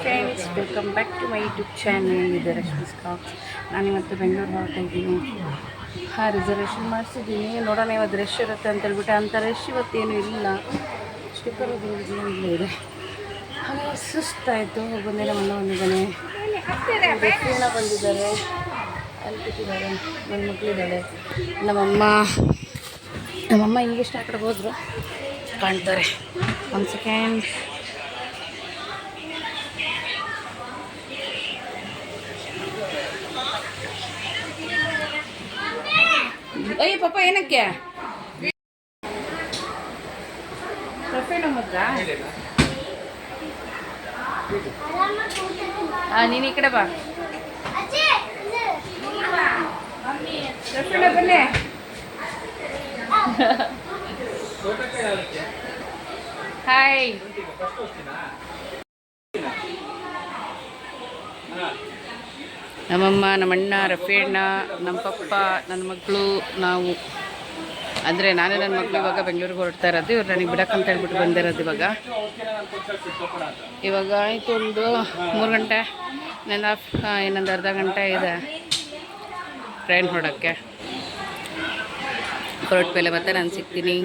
Friends, welcome back to my YouTube channel. ಇದು Rashmi stocks. ನಾನಿವತ್ತು ಬೆಂಗಳೂರು ಹೊರಡ್ತಾ ಇದ್ದೀನಿ. ರಿಸರ್ವೇಷನ್ ಮಾಡಿಸಿದ್ದೀನಿ. ನೋಡೋಣ ಇವತ್ತು ರಶ್ ಇರುತ್ತೆ ಅಂತ ಹೇಳ್ಬಿಟ್ಟು. ಅಂಥ ರಶ್ ಇವತ್ತೇನು ಇಲ್ಲ. ಸ್ಟಿಕ್ಕರ್ ಇಲ್ಲೇ ಇದೆ. ಹಾಗೆ ಸುಸ್ತಾಯಿತು. ಬಂದೇನೆ ಮನೆ ಬಂದಿದ್ದಾನೆ. ಬೆಕ್ಕಿನ ಬಂದಿದ್ದಾರೆ, ಅಲ್ಲಿ ಕೂತಿದ್ದಾರೆ. ನನ್ನ ಮಕ್ಕಳಿದ್ದಾಳೆ. ನಮ್ಮಮ್ಮ ಹಿಂಗೆಷ್ಟು ಆ ಕಡೆ ಹೋದ್ರು ಕಾಣ್ತಾರೆ. ಒಂದು ಸೆಕೆಂಡ್. ಅಯ್ಯ ಪಾಪ, ಏನಕ್ಕೆ ನೀನು ಈ ಕಡೆ ಬಾ. ಬನ್ನಿ. ಹಾಯ್. ನಮ್ಮಮ್ಮ, ನಮ್ಮಣ್ಣ, ರಫೇಣ್ಣ, ನಮ್ಮ ಪಪ್ಪ, ನನ್ನ ಮಕ್ಕಳು, ನಾವು ಅಂದರೆ ನಾನು ನನ್ನ ಮಕ್ಕಳು ಇವಾಗ ಬೆಂಗಳೂರಿಗೆ ಹೊರಡ್ತಾ ಇರೋದು. ಇವ್ರು ನನಗೆ ಬಿಡಕ್ಕಂತ ಹೇಳ್ಬಿಟ್ಟು ಬಂದಿರೋದು. ಇವಾಗ ಆಯಿತು ಒಂದು 3 ಗಂಟೆ, ಇನ್ನೊಂದು ಅರ್ಧ ಗಂಟೆ ಇದೆ ಟ್ರೈನ್ ಹೊರಡೋಕ್ಕೆ. ಹೊರಟ ಮೇಲೆ ಮತ್ತೆ ನಾನು ಸಿಗ್ತೀನಿ.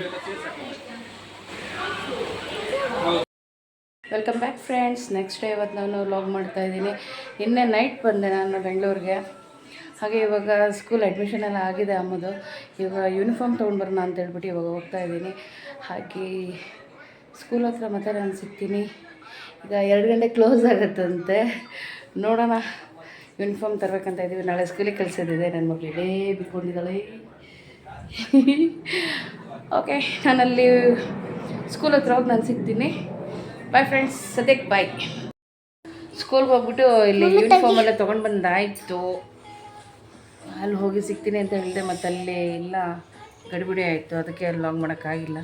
Welcome back friends. Next day ಇವತ್ತು ನಾನು ವ್ಲಾಗ್ ಮಾಡ್ತಾಯಿದ್ದೀನಿ. ನಿನ್ನೆ ನೈಟ್ ಬಂದೆ ನಾನು ಬೆಂಗಳೂರಿಗೆ. ಹಾಗೆ ಇವಾಗ ಸ್ಕೂಲ್ ಅಡ್ಮಿಷನ್ ಎಲ್ಲ ಆಗಿದೆ ಅಮ್ಮದು. ಇವಾಗ ಯೂನಿಫಾರ್ಮ್ ತೊಗೊಂಡ್ಬರೋಣ ಅಂತ ಹೇಳ್ಬಿಟ್ಟು ಇವಾಗ ಹೋಗ್ತಾಯಿದ್ದೀನಿ. ಹಾಗೆ ಸ್ಕೂಲ್ ಹತ್ರ ಮತ್ತೆ ನಾನು ಸಿಗ್ತೀನಿ. ಈಗ 2 ಗಂಟೆ ಕ್ಲೋಸ್ ಆಗುತ್ತಂತೆ. ನೋಡೋಣ. ಯೂನಿಫಾರ್ಮ್ ತರಬೇಕಂತ ಇದ್ದೀವಿ. ನಾಳೆ ಸ್ಕೂಲಿಗೆ ಕಳಿಸೋದಿದೆ. ನನ್ನ ಮಗಳು ಇಲ್ಲೇ ಬಿಟ್ಕೊಂಡಿದ್ದಾಳೆ. ಓಕೆ, ನಾನಲ್ಲಿ ಸ್ಕೂಲ್ ಹತ್ರ ಹೋಗಿ ನಾನು ಸಿಗ್ತೀನಿ. ಬಾಯ್ ಫ್ರೆಂಡ್ಸ್, ಸದ್ಯಕ್ಕೆ ಬಾಯ್. ಸ್ಕೂಲ್ಗೆ ಹೋಗ್ಬಿಟ್ಟು ಇಲ್ಲಿ ಯೂನಿಫಾರ್ಮ್ ಎಲ್ಲ ತೊಗೊಂಡು ಬಂದಾಯಿತು. ಅಲ್ಲಿ ಹೋಗಿ ಸಿಗ್ತೀನಿ ಅಂತ ಹೇಳಿದೆ. ಮತ್ತು ಅಲ್ಲಿ ಇಲ್ಲ, ಗಡಿಬಿಡಿ ಆಯಿತು. ಅದಕ್ಕೆ ಲಾಗ್ ಮಾಡೋಕ್ಕಾಗಿಲ್ಲ.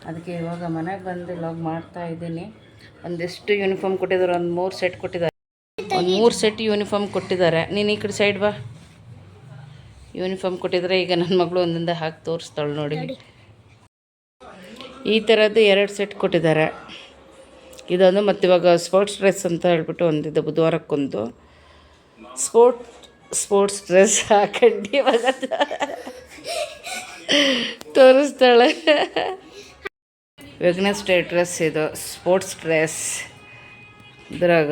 ಅದಕ್ಕೆ ಇವಾಗ ಮನೆಗೆ ಬಂದು ಲಾಗ್ ಮಾಡ್ತಾಯಿದ್ದೀನಿ. ಒಂದಿಷ್ಟು ಯೂನಿಫಾರ್ಮ್ ಕೊಟ್ಟಿದ್ದಾರೆ. ಒಂದು 3 ಸೆಟ್ ಕೊಟ್ಟಿದ್ದಾರೆ. ಒಂದು 3 ಸೆಟ್ ಯೂನಿಫಾರ್ಮ್ ಕೊಟ್ಟಿದ್ದಾರೆ. ನೀನು ಈ ಕಡೆ ಸೈಡ್ ಬಾ. ಯೂನಿಫಾರ್ಮ್ ಕೊಟ್ಟಿದ್ದಾರೆ. ಈಗ ನನ್ನ ಮಗಳು ಒಂದಿಂದ ಹಾಕಿ ತೋರಿಸ್ತಾಳೆ ನೋಡಿ. ಈ ಥರದ್ದು 2 ಸೆಟ್ ಕೊಟ್ಟಿದ್ದಾರೆ. ಇದೊಂದು, ಮತ್ತು ಇವಾಗ ಸ್ಪೋರ್ಟ್ಸ್ ಡ್ರೆಸ್ ಅಂತ ಹೇಳ್ಬಿಟ್ಟು ಒಂದಿದೆ. ಬುಧವಾರಕ್ಕೊಂದು ಸ್ಪೋರ್ಟ್ಸ್ ಡ್ರೆಸ್ ಹಾಕೊಂಡು ಇವಾಗ ತೋರಿಸ್ತಾಳೆ. ವೆಡ್ನೆಸ್ಡೇ ಡ್ರೆಸ್ ಇದು, ಸ್ಪೋರ್ಟ್ಸ್ ಡ್ರೆಸ್. ಇದ್ರಾಗ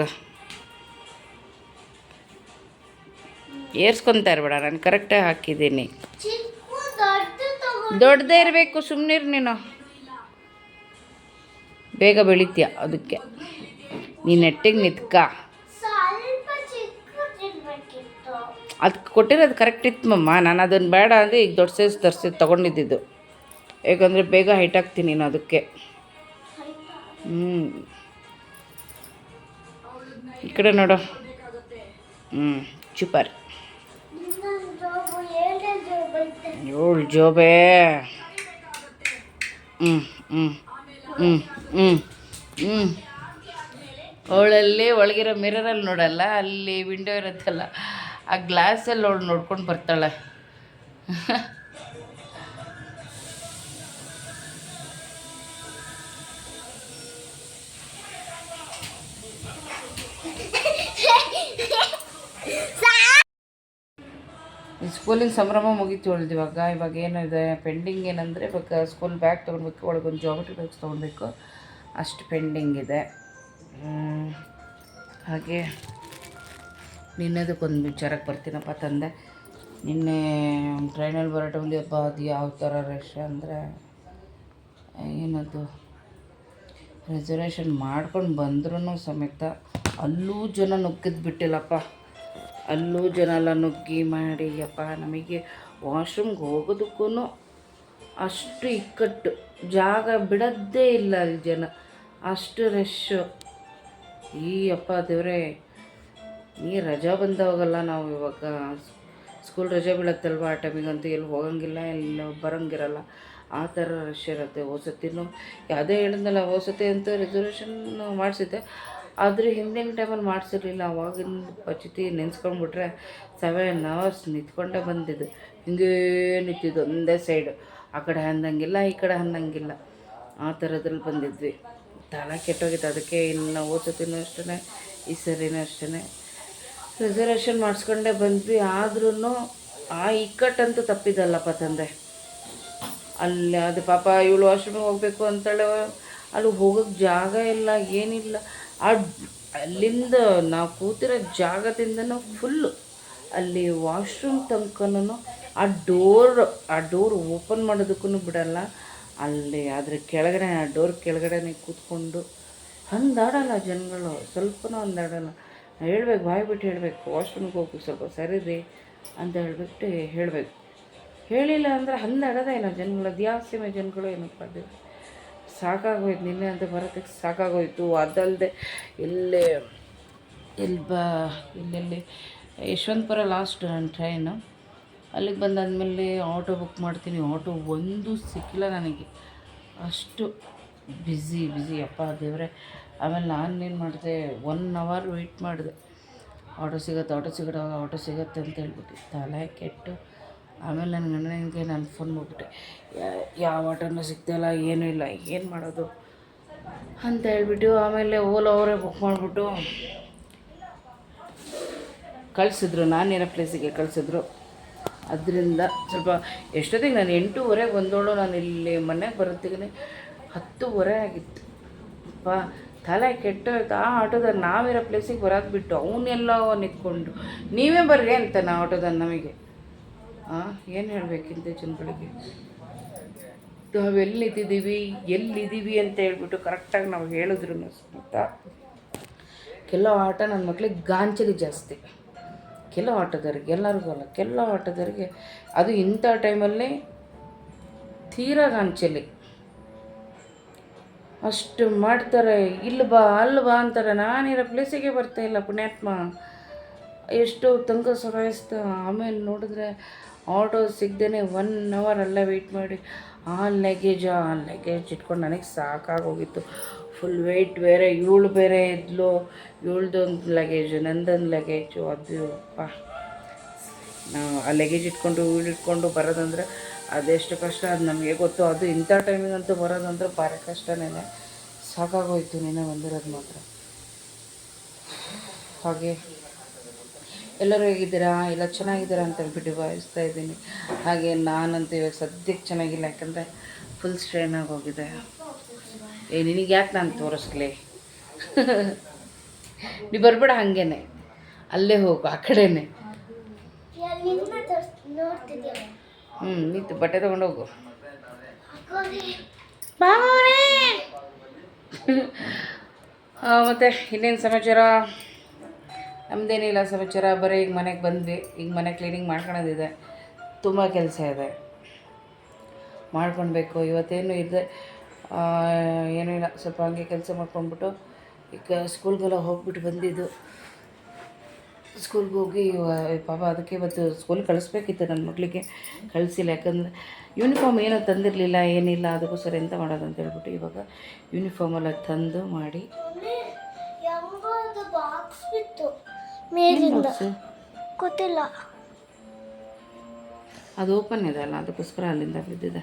ಏರ್ಸ್ಕೊತಾ ಇರಬೇಡ, ನಾನು ಕರೆಕ್ಟಾಗಿ ಹಾಕಿದ್ದೀನಿ. ದೊಡ್ಡದೇ ಇರಬೇಕು. ಸುಮ್ಮನಿರು ನೀನು, ಬೇಗ ಬೆಳಿತೀಯ. ಅದಕ್ಕೆ ನೀನು ನೆಟ್ಟಿಗೆ ನಿತ್ಕ. ಅದಕ್ಕೆ ಕೊಟ್ಟಿರೋದು ಕರೆಕ್ಟ್ ಇತ್ತು ಮಮ್ಮ. ನಾನು ಅದನ್ನು ಬೇಡ ಅಂದರೆ ಈಗ ದೊಡ್ಡ ಸೈಜ್ ತೊಗೊಂಡಿದ್ದು. ಯಾಕಂದರೆ ಬೇಗ ಹೈಟ್ ಆಗ್ತೀನಿ ನೀನು ಅದಕ್ಕೆ. ಈ ಕಡೆ ನೋಡು. ಸೂಪರ್. 7 ಜೋಬೆ. ಅವಳಲ್ಲಿ ಒಳಗಿರೋ ಮಿರರಲ್ಲಿ ನೋಡಲ್ಲ, ಅಲ್ಲಿ ವಿಂಡೋ ಇರುತ್ತಲ್ಲ, ಆ ಗ್ಲಾಸಲ್ಲಿ ಅವಳು ನೋಡ್ಕೊಂಡು ಬರ್ತಾಳೆ. ಸ್ಕೂಲಿನ ಸಂಭ್ರಮ ಮುಗೀತು ಉಳ್ದು. ಇವಾಗ ಏನಿದೆ ಪೆಂಡಿಂಗ್ ಏನಂದರೆ, ಇವಾಗ ಸ್ಕೂಲ್ ಬ್ಯಾಗ್ ತೊಗೊಳ್ಬೇಕು, ಒಳಗೊಂದು ಜಾಮೆಟ್ರಿ ಬಾಕ್ಸ್ ತೊಗೊಳ್ಬೇಕು, ಅಷ್ಟು ಪೆಂಡಿಂಗ್ ಇದೆ. ಹಾಗೆ ನಿನ್ನೆದಕ್ಕೊಂದು ವಿಚಾರಕ್ಕೆ ಬರ್ತೀನಪ್ಪ ತಂದೆ. ನಿನ್ನೆ ಟ್ರೈನಲ್ಲಿ ಬರೋ ಟೈಮಲ್ಲಿ ಅದು ಯಾವ ಥರ ರಶ್ ಅಂದರೆ, ಏನದು ರಿಸರ್ವೇಷನ್ ಮಾಡ್ಕೊಂಡು ಬಂದ್ರೂ ಸಮೇತ ಅಲ್ಲೂ ಜನ ನುಗ್ಗಿದ್ದು ಬಿಟ್ಟಿಲ್ಲಪ್ಪ. ಅಲ್ಲೂ ಜನ ಎಲ್ಲ ನುಗ್ಗಿ ಮಾಡಿ ಅಪ್ಪ, ನಮಗೆ ವಾಶ್ರೂಮ್ಗೆ ಹೋಗೋದಕ್ಕೂ ಅಷ್ಟು ಇಕ್ಕಟ್ಟು, ಜಾಗ ಬಿಡೋದೇ ಇಲ್ಲ ಅಲ್ಲಿ ಜನ, ಅಷ್ಟು ರಶ್ಶು. ಈ ಅಪ್ಪ ದೇವರೇ, ಈ ರಜಾ ಬಂದವಾಗಲ್ಲ ನಾವು ಇವಾಗ ಸ್ಕೂಲ್ ರಜೆ ಬೀಳತ್ತಲ್ವ, ಆ ಟೈಮಿಗಂತೂ ಎಲ್ಲಿ ಹೋಗಂಗಿಲ್ಲ, ಎಲ್ಲ ಬರೋಂಗಿರಲ್ಲ, ಆ ಥರ ರಶ್ ಇರುತ್ತೆ. ಹೋಸತಿನೂ ಯಾವುದೇ ಹೇಳಿದ್ನಲ್ಲ, ಹೋಸತಿ ಅಂತ ರಿಸರ್ವೇಷನ್ ಮಾಡಿಸಿದ್ದೆ. ಆದರೆ ಹಿಂದಿನ ಟೈಮಲ್ಲಿ ಮಾಡಿಸಿರ್ಲಿಲ್ಲ. ಅವಾಗಿನ ಪರಿಸ್ಥಿತಿ ನೆನೆಸ್ಕೊಂಡ್ಬಿಟ್ರೆ 7 hours ನಿಂತ್ಕೊಂಡೇ ಬಂದಿದ್ದು. ಹಿಂಗೇ ನಿಂತಿದ್ದು ಒಂದೇ ಸೈಡು, ಆ ಕಡೆ ಹಂದಂಗಿಲ್ಲ, ಈ ಕಡೆ ಹಂದಂಗಿಲ್ಲ, ಆ ಥರದ್ರಲ್ಲಿ ಬಂದಿದ್ವಿ. ತಲೆ ಕೆಟ್ಟೋಗಿತ್ತು. ಅದಕ್ಕೆ ಇನ್ನು ಓದ್ಸತಿನೂ ಅಷ್ಟೇ ಈ ಸರಿನೂ ಅಷ್ಟೇ ರಿಸರ್ವೇಷನ್ ಮಾಡಿಸ್ಕೊಂಡೇ ಬಂದ್ವಿ. ಆದ್ರೂ ಆ ಇಕ್ಕಟ್ಟಂತೂ ತಪ್ಪಿದಲ್ಲಪ್ಪ ತಂದೆ. ಅಲ್ಲಿ ಅದು ಪಾಪ ಇವಳು ವಾಶ್ರೂಮಿಗೆ ಹೋಗಬೇಕು ಅಂತೇಳಿ ಅಲ್ಲಿ ಹೋಗೋಕ್ಕೆ ಜಾಗ ಇಲ್ಲ, ಏನಿಲ್ಲ. ಅಲ್ಲಿಂದ ನಾವು ಕೂತಿರೋ ಜಾಗದಿಂದನೂ ಫುಲ್ಲು ಅಲ್ಲಿ ವಾಶ್ರೂಮ್ ತನಕನೂ ಆ ಡೋರ್ ಓಪನ್ ಮಾಡೋದಕ್ಕೂ ಬಿಡಲ್ಲ. ಅಲ್ಲಿ ಅದ್ರ ಕೆಳಗಡೆ ಆ ಡೋರ್ ಕೆಳಗಡೆನೇ ಕೂತ್ಕೊಂಡು ಅಂದಾಡಲ್ಲ ಜನಗಳು, ಸ್ವಲ್ಪನೂ ಅಂದಾಡಲ್ಲ. ಹೇಳ್ಬೇಕು, ಬಾಯಿ ಬಿಟ್ಟು ಹೇಳಬೇಕು, ವಾಶ್ರೂಮ್ಗೆ ಹೋಗಿ ಸ್ವಲ್ಪ ಸರಿರಿ ಅಂತ ಹೇಳ್ಬಿಟ್ಟು ಹೇಳಬೇಕು. ಹೇಳಿಲ್ಲ ಅಂದರೆ ಹಂದಾಡೋದೇ ಇಲ್ಲ ಜನಗಳು. ಅದ್ಯಾಸೀಮೆ ಜನಗಳು ಏನಪ್ಪ ಅದು. ಸಾಕಾಗೋಯ್ತು, ನಿನ್ನೆ ಅಂತ ಬರೋದಕ್ಕೆ ಸಾಕಾಗೋಯ್ತು. ಅದಲ್ಲದೆ ಎಲ್ಲೆಲ್ಲಿ ಯಶವಂತಪುರ ಲಾಸ್ಟ್ ನನ್ನ ಟ್ರೈನು. ಅಲ್ಲಿಗೆ ಬಂದಾದಮೇಲೆ ಆಟೋ ಬುಕ್ ಮಾಡ್ತೀನಿ, ಆಟೋ ಒಂದು ಸಿಕ್ಕಿಲ್ಲ ನನಗೆ. ಅಷ್ಟು ಬ್ಯುಸಿ ಅಪ್ಪ ದೇವರೇ. ಆಮೇಲೆ ನಾನೇನು ಮಾಡಿದೆ, 1 hour ವೆಯ್ಟ್ ಮಾಡಿದೆ. ಆಟೋ ಸಿಗುತ್ತೆ ಅಂತ ಹೇಳ್ಬಿಟ್ಟು ತಲೆ ಕೆಟ್ಟು ಆಮೇಲೆ ನನ್ನ ಗಂಡನಿಗೆ ನಾನು ಫೋನ್ ಮಾಡಿಬಿಟ್ಟೆ, ಯಾವ ಆಟೋನೂ ಸಿಗ್ತಾಯಿಲ್ಲ, ಏನೂ ಇಲ್ಲ, ಏನು ಮಾಡೋದು ಅಂತ ಹೇಳ್ಬಿಟ್ಟು ಆಮೇಲೆ ಓಲೋ ಅವರೇ ಬುಕ್ ಮಾಡಿಬಿಟ್ಟು ಕಳಿಸಿದ್ರು. ನಾನಿರೋ ಪ್ಲೇಸಿಗೆ ಕಳಿಸಿದ್ರು. ಅದರಿಂದ ಸ್ವಲ್ಪ ಎಷ್ಟೊತ್ತಿಗೆ ನಾನು 8:30 ಬಂದೋಳು. ನಾನು ಇಲ್ಲಿ ಮನೆಗೆ ಬರೋತ್ತಿಗೆ 10:30 ಆಗಿತ್ತು. ಅಪ್ಪ ತಲೆ ಕೆಟ್ಟೋಯ್ತು. ಆ ಆಟೋದಲ್ಲಿ ನಾವಿರೋ ಪ್ಲೇಸಿಗೆ ಬರೋದು ಬಿಟ್ಟು ಅವನ್ನೆಲ್ಲ ನಿಂತ್ಕೊಂಡು ನೀವೇ ಬರ್ರಿ ಅಂತ ನಾ ಆಟೋದಲ್ಲಿ ನಮಗೆ ಏನು ಹೇಳಬೇಕಿಂತ ಜನಗಳಿಗೆ. ನಾವು ಎಲ್ಲಿದ್ದೀವಿ ಅಂತ ಹೇಳ್ಬಿಟ್ಟು ಕರೆಕ್ಟಾಗಿ ನಾವು ಹೇಳಿದ್ರು ಸಮೇತ ಕೆಲವು ಆಟ ನನ್ನ ಮಕ್ಳಿಗೆ ಗಾಂಚಲಿ ಜಾಸ್ತಿ. ಕೆಲವು ಆಟೋದವ್ರಿಗೆ, ಎಲ್ಲರಿಗೂ ಅಲ್ಲ, ಕೆಲವು ಆಟೋದವ್ರಿಗೆ ಅದು ಇಂಥ ಟೈಮಲ್ಲಿ ತೀರಾ ಗಾಂಚಲಿ ಅಷ್ಟು ಮಾಡ್ತಾರೆ. ಇಲ್ಲಿ ಬಾ ಅಲ್ಲಿ ಬಾ ಅಂತಾರೆ. ನಾನಿರೋ ಪ್ಲೇಸಿಗೆ ಬರ್ತಾಯಿಲ್ಲ ಪುಣ್ಯಾತ್ಮ. ಎಷ್ಟು ತನಕ ಸರಾಯಿಸ್ತಾ. ಆಮೇಲೆ ನೋಡಿದ್ರೆ ಆಟೋ ಸಿಗದೇ 1 hour ಅಲ್ಲೇ ವೆಯ್ಟ್ ಮಾಡಿ ಆ ಲಗೇಜ್ ಇಟ್ಕೊಂಡು ನನಗೆ ಸಾಕಾಗೋಗಿತ್ತು. ಫುಲ್ ವೆಯ್ಟ್ ಬೇರೆ, ಇವಳು ಬೇರೆ ಇದ್ಲು, ಇವಳ್ದೊಂದು ಲಗೇಜು, ನಂದೊಂದು ಲಗೇಜು. ಅದು ನಾವು ಆ ಲಗೇಜ್ ಇಟ್ಕೊಂಡು ಬರೋದಂದ್ರೆ ಅದೆಷ್ಟು ಕಷ್ಟ ಅದು ನಮಗೆ ಗೊತ್ತು. ಅದು ಇಂಥ ಟೈಮಿಗಂತೂ ಬರೋದಂದ್ರೆ ಭಾರಿ ಕಷ್ಟನೇ. ಸಾಕಾಗೋಯ್ತು ನಿನ್ನೆ ಬಂದಿರೋದು ಮಾತ್ರ. ಹಾಗೆ ಎಲ್ಲರೂ ಹೇಗಿದ್ದೀರಾ, ಎಲ್ಲ ಚೆನ್ನಾಗಿದ್ದೀರಾ ಅಂತ ಹೇಳ್ಬಿಟ್ಟು ಭಾವಿಸ್ತಾ ಇದ್ದೀನಿ. ಹಾಗೆ ನಾನಂತೂ ಇವಾಗ ಸದ್ಯಕ್ಕೆ ಚೆನ್ನಾಗಿಲ್ಲ, ಯಾಕಂದರೆ ಫುಲ್ ಸ್ಟ್ರೈನ್ ಆಗೋಗಿದೆ. ನಿನಗೆ ಯಾಕೆ ನಾನು ತೋರಿಸ್ಲಿ, ನೀ ಬರಬೇಡ, ಹಾಗೇನೆ ಅಲ್ಲೇ ಹೋಗು, ಆ ಕಡೆನೇ. ನೀತು ಬಟ್ಟೆ ತೊಗೊಂಡೋಗು. ಮತ್ತು ಇನ್ನೇನು ಸಮಾಚಾರ? ನಮ್ಮದೇನಿಲ್ಲ ಸಮಾಚಾರ. ಬರೀ ಈಗ ಮನೆಗೆ ಬಂದ್ವಿ. ಈಗ ಮನೆ ಕ್ಲೀನಿಂಗ್ ಮಾಡ್ಕೊಳೋದಿದೆ, ತುಂಬ ಕೆಲಸ ಇದೆ, ಮಾಡ್ಕೊಳ್ಬೇಕು. ಇವತ್ತೇನು ಇದೆ ಏನೂ ಇಲ್ಲ, ಸ್ವಲ್ಪ ಹಂಗೆ ಕೆಲಸ ಮಾಡ್ಕೊಂಡ್ಬಿಟ್ಟು ಈಗ ಸ್ಕೂಲ್ಗೆಲ್ಲ ಹೋಗ್ಬಿಟ್ಟು ಬಂದಿದ್ದು. ಸ್ಕೂಲ್ಗೆ ಹೋಗಿ ಪಾಪ ಅದಕ್ಕೆ ಇವತ್ತು ಸ್ಕೂಲ್ ಕಳಿಸ್ಬೇಕಿತ್ತು ನನ್ನ ಮಗಳಿಗೆ, ಕಳಿಸಿಲ್ಲ. ಯಾಕಂದರೆ ಯೂನಿಫಾರ್ಮ್ ಏನೋ ತಂದಿರಲಿಲ್ಲ, ಏನಿಲ್ಲ. ಅದಕ್ಕೋಸ್ಕರ ಎಂತ ಮಾಡೋದು ಅಂತ ಹೇಳ್ಬಿಟ್ಟು ಇವಾಗ ಯೂನಿಫಾರ್ಮೆಲ್ಲ ತಂದು ಮಾಡಿ ಗೊತ್ತಿಲ್ಲ, ಅದು ಓಪನ್ ಇದೆ ಅಲ್ಲ, ಅದಕ್ಕೋಸ್ಕರ ಅಲ್ಲಿಂದ ಬಿದ್ದಿದೆ.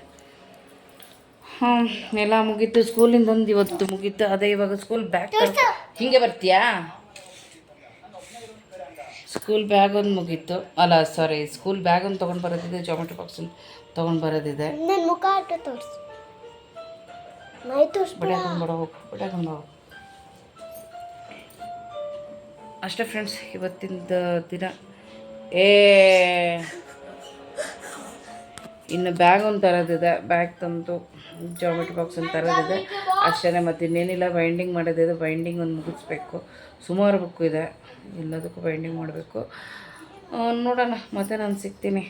ಎಲ್ಲ ಮುಗೀತು. ಸ್ಕೂಲಿಂದ ಒಂದು ಇವತ್ತು ಮುಗೀತು. ಅದೇ ಇವಾಗ ಸ್ಕೂಲ್ ಬ್ಯಾಗ್ ಹೀಗೆ ಬರ್ತೀಯಾ? ಸ್ಕೂಲ್ ಬ್ಯಾಗ್ ಒಂದು ಮುಗೀತು. ಅಲ್ಲ ಸಾರಿ, ಸ್ಕೂಲ್ ಬ್ಯಾಗ್ ಒಂದು ತೊಗೊಂಡು ಬರೋದಿದೆ, ಜಾಮೆಟ್ರಿ ಬಾಕ್ಸ್ ತೊಗೊಂಡು ಬರೋದಿದೆ. ಬಡೆ ಹಾಕೊಂಡು ಹೋಗು. ಅಷ್ಟೇ ಫ್ರೆಂಡ್ಸ್, ಇವತ್ತಿಂದ ದಿನ. ಇನ್ನು ಬ್ಯಾಗ್ ಒಂದು ತರೋದಿದೆ, ಬ್ಯಾಗ್ ತಂದು ಜಾಮೆಟ್ರಿ ಬಾಕ್ಸ್ ಒಂದು ತರೋದಿದೆ ಅಷ್ಟೇ. ಮತ್ತು ಇನ್ನೇನಿಲ್ಲ, ಬೈಂಡಿಂಗ್ ಮಾಡೋದಿದೆ, ಬೈಂಡಿಂಗ್ ಒಂದು ಮುಗಿಸ್ಬೇಕು. ಸುಮಾರು ಬುಕ್ಕು ಇದೆ, ಎಲ್ಲದಕ್ಕೂ ಬೈಂಡಿಂಗ್ ಮಾಡಬೇಕು. ನೋಡೋಣ, ಮತ್ತೆ ನಾನು ಸಿಗ್ತೀನಿ.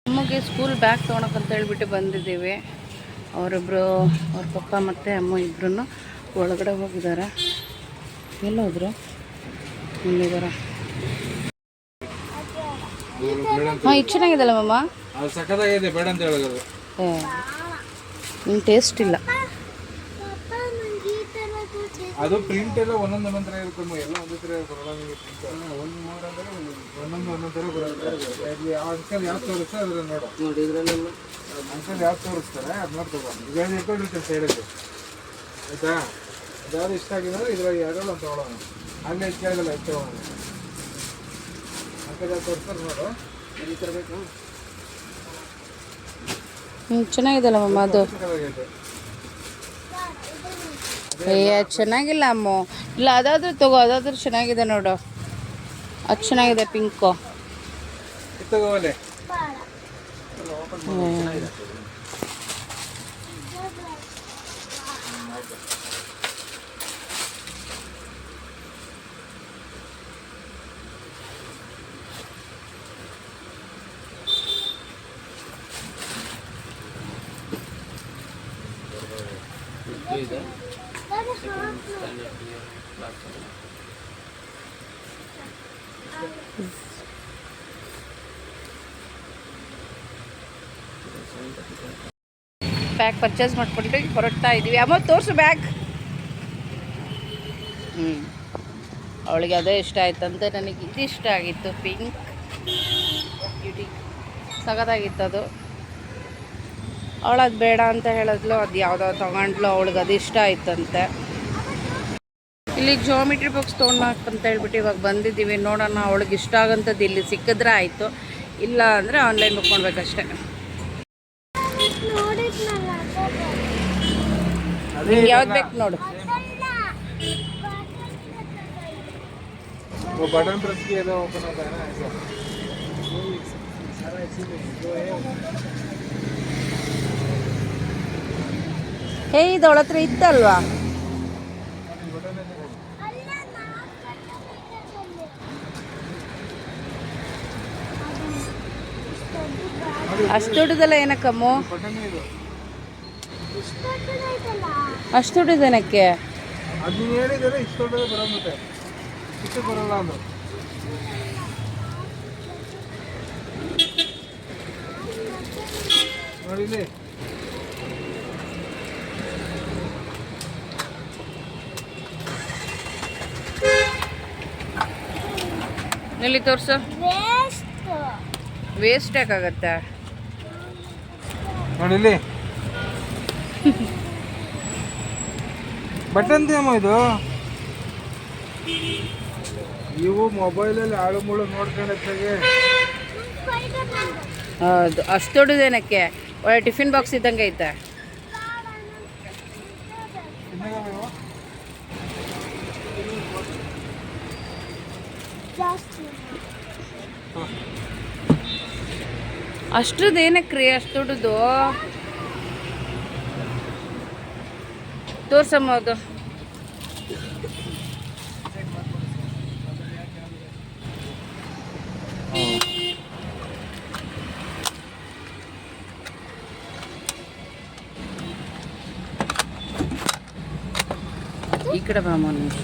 ನಮಗೆ ಸ್ಕೂಲ್ ಬ್ಯಾಗ್ ತೊಗೊಳಕ್ಕಂತ ಹೇಳ್ಬಿಟ್ಟು ಬಂದಿದ್ದೀವಿ. ಅವರಿಬ್ಬರು, ಅವ್ರ ಪಪ್ಪ ಮತ್ತು ಅಮ್ಮ ಇಬ್ಬರೂ ಒಳಗಡೆ ಹೋಗಿದ್ದಾರೆ. ಎಲ್ಲೋದ್ರು? ಇಲ್ಲಿದ್ದಾರೆ. ಹಾಂ, ಇದು ಚೆನ್ನಾಗಿದೆಲ್ಲ ಮಮ್ಮ. ಸಕ್ಕತ್ತಾಗಿದೆ, ಬೇಡ ಅಂತ ಹೇಳೋದು. ನಿಮ್ಗೆ ಟೇಸ್ಟ್ ಇಲ್ಲ. ಅದು ಪ್ರಿಂಟ್ ಎಲ್ಲ ಒಂದೊಂದು ಥರ ಇರುತ್ತೆ, ಎಲ್ಲ ಒಂದೇ ಥರ ಬರೋಲ್ಲ. ಒಂದು ಮೂರಂದರೆ ಒಂದೊಂದು ಥರ ಬರುತ್ತೆ. ಅಂಕಲ್ ಯಾವ್ದು ತೋರಿಸ್ತಾರೆ ಅದನ್ನು ನೋಡಿ ಇದರಲ್ಲೆಲ್ಲ ಅಂಕಲ್ ಯಾವ್ದು ತೋರಿಸ್ತಾರೆ ಅದನ್ನ ತಗೊಂಡು ಈಗ ಇಟ್ಕೊಂಡಿರ್ತಾರೆ ಸೈಡಲ್ಲಿ, ಆಯಿತಾ? ಯಾವ್ದು ಇಷ್ಟ ಆಗಿದೆ ಅಂದ್ರೆ ಇದ್ರಾಗ ಯಾವ್ದು ಅಂತ ತೊಗೊಳೋಣ. ಅಲ್ಲೇ ಕೇಳಿದಲ್ಲ ಎಷ್ಟು ತೊಗೊಳೋಣ ಅಂತ ತೋರಿಸ್ತಾರೆ ನೋಡು. ಎಲ್ಲಿ ತರಬೇಕು? ಚೆನ್ನಾಗಿದೆಲ್ಲ ಮಮ್ಮ ಅದು. ಚೆನ್ನಾಗೈತೆ. ಚೆನ್ನಾಗಿಲ್ಲ ಅಮ್ಮ. ಇಲ್ಲ ಅದಾದ್ರೂ ತಗೋ, ಅದಾದ್ರೂ ಚೆನ್ನಾಗಿದೆ ನೋಡು. ಅದು ಚೆನ್ನಾಗಿದೆ ಪಿಂಕು. ತಗೋಲೆ ಬ್ಯಾಗ್ ಪರ್ಚೇಸ್ ಮಾಡ್ಕೊಂಡು ಹೊರಡ್ತಾ ಇದ್ದೀವಿ. ಅಮ್ಮ ತೋರಿಸು ಬ್ಯಾಗ್. ಅವಳಿಗೆ ಅದೇ ಇಷ್ಟ ಆಯ್ತಂತೆ. ನನಗೆ ಇದು ಇಷ್ಟ ಆಗಿತ್ತು, ಪಿಂಕ್ ಬ್ಯೂಟಿ, ಸಖತ್ತಾಗಿತ್ತು ಅದು. ಅವಳು ಅದು ಬೇಡ ಅಂತ ಹೇಳಿದ್ಲು, ಅದು ಯಾವುದೋ ತೊಗೊಂಡ್ಲು. ಅವಳಿಗೆ ಅದು ಇಷ್ಟ ಆಯ್ತಂತೆ. ಇಲ್ಲಿ ಜೋಮಿಟ್ರಿ ಬಾಕ್ಸ್ ತೊಗೊಂಡ್ಬಾಕ್ ಅಂತ ಹೇಳ್ಬಿಟ್ಟು ಇವಾಗ ಬಂದಿದ್ದೀವಿ. ನೋಡೋಣ, ಅವಳಿಗೆ ಇಷ್ಟ ಆಗೋಂಥದ್ದು ಇಲ್ಲಿ ಸಿಕ್ಕಿದ್ರೆ ಆಯಿತು, ಇಲ್ಲ ಅಂದರೆ ಆನ್ಲೈನ್ ಬುಕ್ ಮಾಡ್ಬೇಕಷ್ಟೆ. ನಿಂಗೆ ಯಾವ್ದು ಬೇಕು ನೋಡು. बटन प्रेस किया तो ओपन होता है ना ऐसा. सारा इसी में जो है ಇದು ಅವಳ ಹತ್ರ ಇತ್ತಲ್ವಾ? बटन है. ಅಷ್ಟು ದೊಡ್ಡದಲ್ಲ ಏನಕ್ಕಮ್ಮು? बटन है ಇದು. ಅಷ್ಟು ದೊಡ್ಡದೇನಕ್ಕೆ? ಅದು ನೀನು ಹೇಳಿದರೆ ಇಷ್ಟು ದೊಡ್ಡದು ಬರೋದು, ಇಷ್ಟು ಬರಲ್ಲ ಅದು. ನೋಡಿಲಿ ಇಲ್ಲಿ ತೋರಿಸು. ವೇಸ್ಟ್ ಯಾಕಾಗತ್ತೆ? ನೋಡಿಲಿ ಬಟನ್ ದೇಮ ಇದು. ಇವು ಮೊಬೈಲಲ್ಲಿ ಆಳು ಮುಳು ನೋಡ್ಕೊಂಡಾಗೆ. ಹೌದು, ಅಷ್ಟು ದೊಡ್ಡದೇನಕ್ಕೆ? ಒಳ್ಳೆ ಟಿಫಿನ್ ಬಾಕ್ಸ್ ಇದ್ದಂಗೆ ಐತೆ. ಅಷ್ಟದೇನಕ್ರಿ ಅಷ್ಟು ದೊಡ್ಡದು? ತೋರ್ಸಮ್ಮ ಅದು. ಈ ಕಡೆ ಬಾಮ ಒಂದು ನಿಮಿಷ.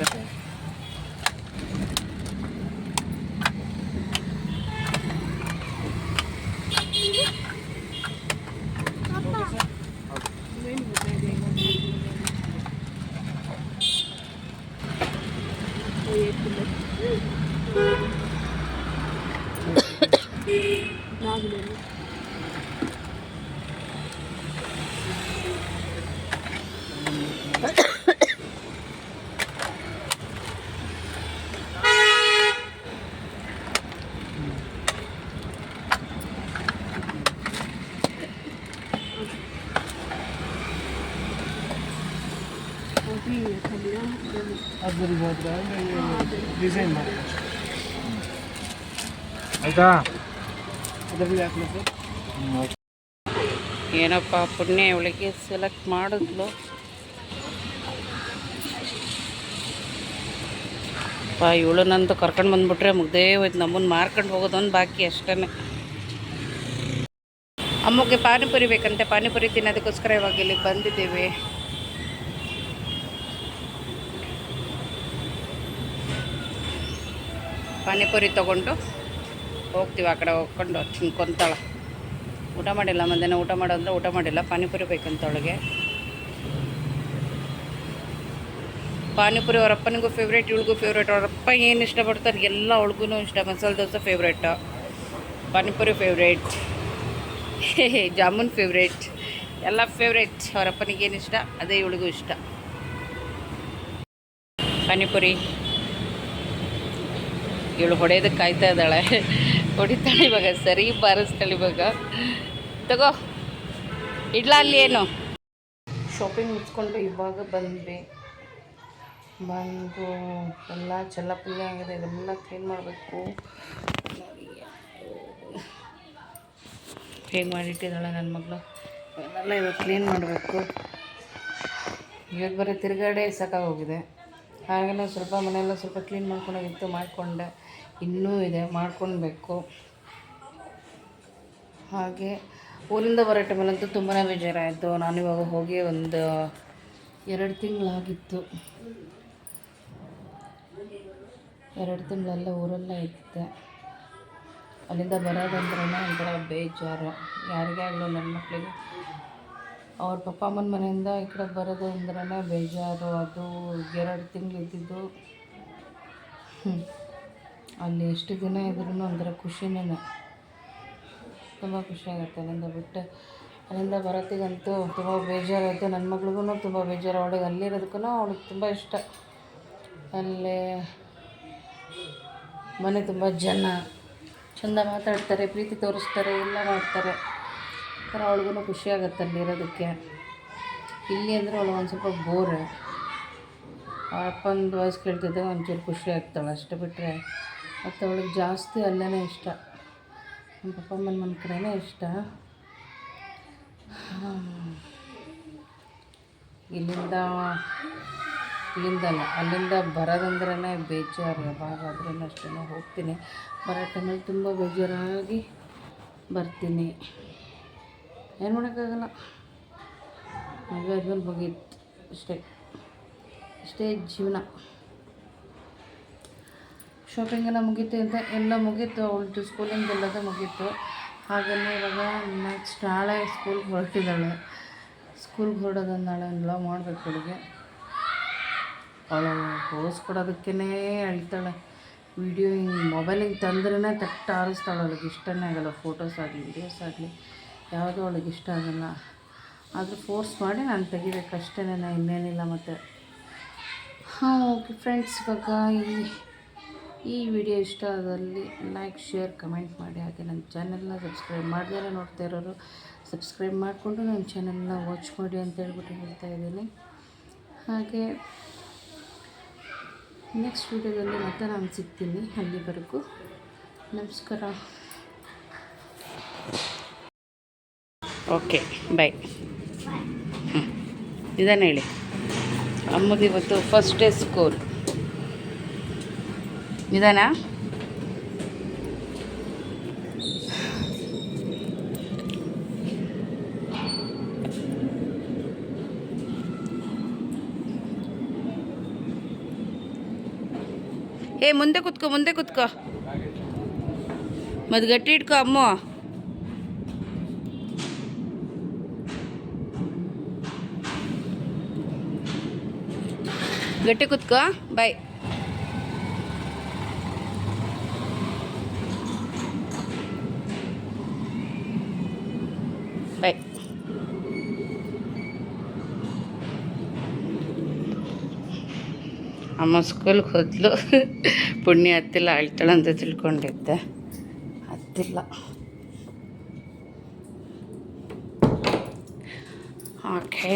ಡಿಸೈನ್ ಮಾಡಿ ಆಯ್ತಾ? ಏನಪ್ಪ ಪುಣ್ಯ, ಇವಳಿಗೆ ಸೆಲೆಕ್ಟ್ ಮಾಡಿದ್ಲು. ಇವಳನ್ನಂತೂ ಕರ್ಕೊಂಡು ಬಂದ್ಬಿಟ್ರೆ ಮುಗ್ದೇ ಹೋಯ್ತು. ನಮ್ಮನ್ನು ಮಾರ್ಕೊಂಡು ಹೋಗೋದೊಂದು ಬಾಕಿ ಅಷ್ಟೇ. ಅಮ್ಮಗೆ ಪಾನಿಪುರಿ ಬೇಕಂತೆ. ಪಾನಿಪುರಿ ತಿನ್ನೋದಕ್ಕೋಸ್ಕರ ಇವಾಗ ಇಲ್ಲಿ ಬಂದಿದ್ದೀವಿ. ಪಾನಿಪುರಿ ತೊಗೊಂಡು ಹೋಗ್ತೀವಿ. ಆ ಕಡೆ ಹೋಗ್ಕೊಂಡು ತಿನ್ಕೊತಾಳ. ಊಟ ಮಾಡಿಲ್ಲ, ಮಧ್ಯಾಹ್ನ ಊಟ ಮಾಡೋದ್ರೆ ಊಟ ಮಾಡಿಲ್ಲ. ಪಾನಿಪುರಿ ಬೇಕಂತ ಅವಳಿಗೆ. ಪಾನಿಪುರಿ ಅವರಪ್ಪನಿಗೂ ಫೇವ್ರೇಟ್, ಇವಳಿಗೂ ಫೇವ್ರೇಟ್. ಅವರಪ್ಪ ಏನು ಇಷ್ಟಪಡ್ತಾರೆ ಎಲ್ಲ ಅವಳಿಗೂ ಇಷ್ಟ. Masala dosa favourite, panipuri favourite, jamun favourite, ಎಲ್ಲ ಫೇವ್ರೇಟ್. ಅವರಪ್ಪನಿಗೇನು ಇಷ್ಟ ಅದೇ ಇವಳಿಗೂ ಇಷ್ಟ. ಪಾನಿಪುರಿ. ಇವಳು ಹೊಡೆಯೋದಕ್ಕೆ ಕಾಯ್ತಾ ಇದ್ದಾಳೆ. ಹೊಡಿತಾಳೆ ಇವಾಗ, ಸರಿ ಬಾರಿಸ್ತಾಳೆ ಇವಾಗ. ತಗೋ ಇಡ್ಲಾ ಅಲ್ಲಿ ಏನು. ಶಾಪಿಂಗ್ ಮುಗಿಸ್ಕೊಂಡು ಇವಾಗ ಬಂದು ಎಲ್ಲ ಚೆಲ್ಲಪುಲ್ಲ ಆಗಿದೆ. ಇದೆಲ್ಲ ಕ್ಲೀನ್ ಮಾಡಬೇಕು. ಹೇಗೆ ಮಾಡಿಟ್ಟಿದ್ದಾಳೆ ನನ್ನ ಮಗಳು. ಇವನ್ನೆಲ್ಲ ಇವಾಗ ಕ್ಲೀನ್ ಮಾಡಬೇಕು. ಇವತ್ತು ಬರೀ ತಿರುಗಾಡೆ ಸಾಕಾಗೋಗಿದೆ. ಹಾಗೆಲ್ಲ ಸ್ವಲ್ಪ ಮನೆಯೆಲ್ಲ ಸ್ವಲ್ಪ ಕ್ಲೀನ್ ಮಾಡ್ಕೊಂಡೋಗಿತ್ತು, ಮಾಡಿಕೊಂಡೆ. ಇನ್ನೂ ಇದೆ, ಮಾಡ್ಕೊಳ್ಬೇಕು. ಹಾಗೆ ಊರಿಂದ ಬರೋ ಟೈಮಲ್ಲಂತೂ ತುಂಬಾ ಬೇಜಾರಾಯಿತು. ನಾನಿವಾಗ ಹೋಗಿ ಒಂದು 2 ತಿಂಗಳಾಗಿತ್ತು. 2 ತಿಂಗಳೆಲ್ಲ ಊರಲ್ಲೇ ಇದ್ದೆ. ಅಲ್ಲಿಂದ ಬರೋದಂದ್ರೇ ಒಂಥರ ಬೇಜಾರು. ಯಾರಿಗೇ ಆಗಲಿ ನನ್ನ ಮಕ್ಕಳಿಗೆ ಅವ್ರ ಪಪ್ಪ ಅಮ್ಮನ ಮನೆಯಿಂದ ಈ ಕಡೆ ಬರೋದು ಅಂದ್ರೇ ಬೇಜಾರು. ಅದು 2 ತಿಂಗಳು ಇದ್ದಿದ್ದು. ಅಲ್ಲಿ ಎಷ್ಟು ದಿನ ಇದ್ರೂ ಒಂಥರ ಖುಷಿನೇ, ತುಂಬ ಖುಷಿಯಾಗುತ್ತೆ. ಅಲ್ಲಿಂದ ಬರೋತ್ತಿಗಂತೂ ತುಂಬ ಬೇಜಾರಾಯಿತು. ನನ್ನ ಮಗಳಿಗೂ ತುಂಬ ಬೇಜಾರು. ಅವಳಿಗೆ ಅಲ್ಲಿರೋದಕ್ಕೂ ಅವಳಿಗೆ ತುಂಬ ಇಷ್ಟ. ಅಲ್ಲೇ ಮನೆ ತುಂಬ ಜನ ಚೆಂದ ಮಾತಾಡ್ತಾರೆ, ಪ್ರೀತಿ ತೋರಿಸ್ತಾರೆ, ಎಲ್ಲ ಮಾಡ್ತಾರೆ. ಥರ ಅವಳಿಗೂ ಖುಷಿಯಾಗುತ್ತೆ ಅಲ್ಲಿರೋದಕ್ಕೆ. ಇಲ್ಲಿ ಅಂದರೆ ಅವಳು ಒಂದು ಸ್ವಲ್ಪ ಬೋರ್. ಅಪ್ಪಂದು ವಾಯ್ಸ್ ಕೇಳ್ತಿದ್ದಾಗ ಒಂಚೂರು ಖುಷಿ ಆಗ್ತಾಳೆ, ಅಷ್ಟು ಬಿಟ್ಟರೆ ಮತ್ತು ಅವಳಿಗೆ ಜಾಸ್ತಿ ಅಲ್ಲೇ ಇಷ್ಟ. ನಮ್ಮ ಪಪ್ಪ ಅಮ್ಮನ ಮನೆ ಕಡೆನೇ ಇಷ್ಟ. ಅಲ್ಲಿಂದ ಬರೋದಂದ್ರೇ ಬೇಜಾರು. ಯಾವಾಗಾದ್ರೂ ಅಷ್ಟೇ ಹೋಗ್ತೀನಿ. ಬರೋ ಟೈಮಲ್ಲಿ ತುಂಬ ಬೇಜಾರಾಗಿ ಬರ್ತೀನಿ. ಏನು ಮಾಡೋಕ್ಕಾಗಲ್ಲ. ಮದುವೆ ಆದ್ಮೇಲೆ ಮುಗೀತು ಇಷ್ಟೇ ಜೀವನ. ಶಾಪಿಂಗ್ ಎಲ್ಲ ಮುಗೀತು ಅಂತ ಎಲ್ಲ ಮುಗೀತು. ಅವಳದು ಸ್ಕೂಲಿಂದೆಲ್ಲದ ಮುಗೀತು. ಹಾಗೆಯೇ ಇವಾಗ ನೆಕ್ಸ್ಟ್ ನಾಳೆ ಸ್ಕೂಲ್ಗೆ ಹೊರಟಿದ್ದಾಳೆ. ಸ್ಕೂಲ್ಗೆ ಹೊರಡೋದು ನಾಳೆ ಎಲ್ಲ ಮಾಡಬೇಕು. ಅವಳಿಗೆ ಅವಳು ಹೋಸ್ಕೊಡೋದಕ್ಕೇ ಅಳ್ತಾಳೆ. ವೀಡಿಯೋ ಹಿಂಗೆ ಮೊಬೈಲಿಗೆ ತಂದ್ರೇ ತಟ್ಟು ಆರಿಸ್ತಾಳೆ. ಅವಳಿಗೆ ಇಷ್ಟನೇ ಆಗೋಲ್ಲ. ಫೋಟೋಸ್ ಆಗಲಿ ವೀಡಿಯೋಸ್ ಆಗಲಿ ಯಾವುದೂ ಅವಳಿಗೆ ಇಷ್ಟ ಆಗೋಲ್ಲ. ಆದರೂ ಫೋರ್ಸ್ ಮಾಡಿ ನಾನು ತೆಗಿಬೇಕಷ್ಟೇ, ಇನ್ನೇನಿಲ್ಲ. ಮತ್ತು ಓಕೆ ಫ್ರೆಂಡ್ಸ್, ಇವಾಗ ಈ ವಿಡಿಯೋ ಇಷ್ಟ ಆದಲ್ಲಿ ಲೈಕ್, ಶೇರ್, ಕಮೆಂಟ್ ಮಾಡಿ. ಹಾಗೆ ನನ್ನ ಚಾನೆಲ್ನ ಸಬ್ಸ್ಕ್ರೈಬ್ ಮಾಡಿದ್ರೆ ನೋಡ್ತಾ ಇರೋರು ಸಬ್ಸ್ಕ್ರೈಬ್ ಮಾಡಿಕೊಂಡು ನನ್ನ ಚಾನೆಲ್ನ ವಾಚ್ ಮಾಡಿ ಅಂತ ಹೇಳ್ಬಿಟ್ಟು ಹೇಳ್ತಾ ಇದ್ದೀನಿ. ಹಾಗೆ ನೆಕ್ಸ್ಟ್ ವಿಡಿಯೋದಲ್ಲಿ ಮತ್ತೆ ನಾನು ಸಿಗ್ತೀನಿ. ಅಲ್ಲಿವರೆಗೂ ನಮಸ್ಕಾರ. Okay bye. ಇದನ್ನು ಹೇಳಿ, ಅಮ್ಮದು ಇವತ್ತು ಫಸ್ಟ್ ಡೇ ಸ್ಕೂಲ್. ನಿಧಾನ. ಮುಂದೆ ಕೂತ್ಕೋ ಮತ್ತು ಗಟ್ಟಿ ಇಟ್ಕೋ. ಅಮ್ಮ ಗಟ್ಟಿ ಕೂತ್ಕೋ. ಬಾಯ್. ಬಾಯ್. ಅಮ್ಮ ಸ್ಕೂಲ್ಗೆ ಹೋದ್ಲು. ಪುಣ್ಯ ಹತ್ತಿಲ್ಲ, ಅಳ್ತಾಳೆ ಅಂತ ತಿಳ್ಕೊಂಡಿದ್ದೆ. ಹತ್ತಿಲ್ಲ. ಓಕೆ,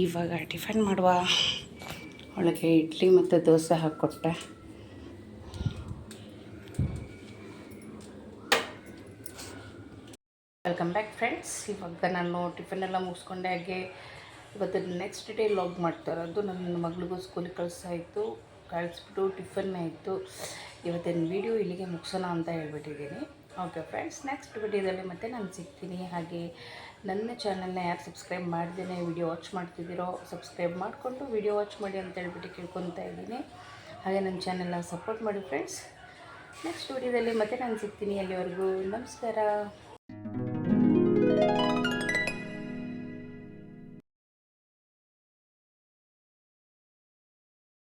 ಇವಾಗ ಟಿಫನ್ ಮಾಡುವ. ಒಳಗೆ ಇಡ್ಲಿ ಮತ್ತು ದೋಸೆ ಹಾಕ್ಕೊಟ್ಟೆ. Welcome back friends. ಇವಾಗ ನಾನು ಟಿಫನೆಲ್ಲ ಮುಗಿಸ್ಕೊಂಡೆ. ಹಾಗೆ ಇವತ್ತು ನೆಕ್ಸ್ಟ್ ಡೇ ಲಾಗ್ ಮಾಡ್ತಾ ಇರೋದು. ನನ್ನ ಮಗಳಿಗೂ ಸ್ಕೂಲಿಗೆ ಕಳಿಸ್ಬಿಟ್ಟು ಟಿಫನ್ ಆಯಿತು. ಇವತ್ತಿನ ವೀಡಿಯೋ ಇಲ್ಲಿಗೆ ಮುಗಿಸೋಣ ಅಂತ ಹೇಳ್ಬಿಟ್ಟಿದ್ದೀನಿ. ಓಕೆ ಫ್ರೆಂಡ್ಸ್, ನೆಕ್ಸ್ಟ್ ವಿಡಿಯೋದಲ್ಲಿ ಮತ್ತೆ ನಾನು ಸಿಗ್ತೀನಿ. ಹಾಗೆ ನನ್ನ ಚಾನಲ್ನ ಯಾರು ಸಬ್ಸ್ಕ್ರೈಬ್ ಮಾಡ್ದೇ ವಿಡಿಯೋ ವಾಚ್ ಮಾಡ್ತಿದ್ದೀರೋ ಸಬ್ಸ್ಕ್ರೈಬ್ ಮಾಡಿಕೊಂಡು ವಿಡಿಯೋ ವಾಚ್ ಮಾಡಿ ಅಂತ ಹೇಳ್ಬಿಟ್ಟು ಕೇಳ್ಕೊತಾ ಇದ್ದೀನಿ. ಹಾಗೆ ನನ್ನ ಚಾನಲ್ನ ಸಪೋರ್ಟ್ ಮಾಡಿ ಫ್ರೆಂಡ್ಸ್. ನೆಕ್ಸ್ಟ್ ವಿಡಿಯೋದಲ್ಲಿ ಮತ್ತೆ ನಾನು ಸಿಗ್ತೀನಿ. ಅಲ್ಲಿವರೆಗೂ ನಮಸ್ಕಾರ.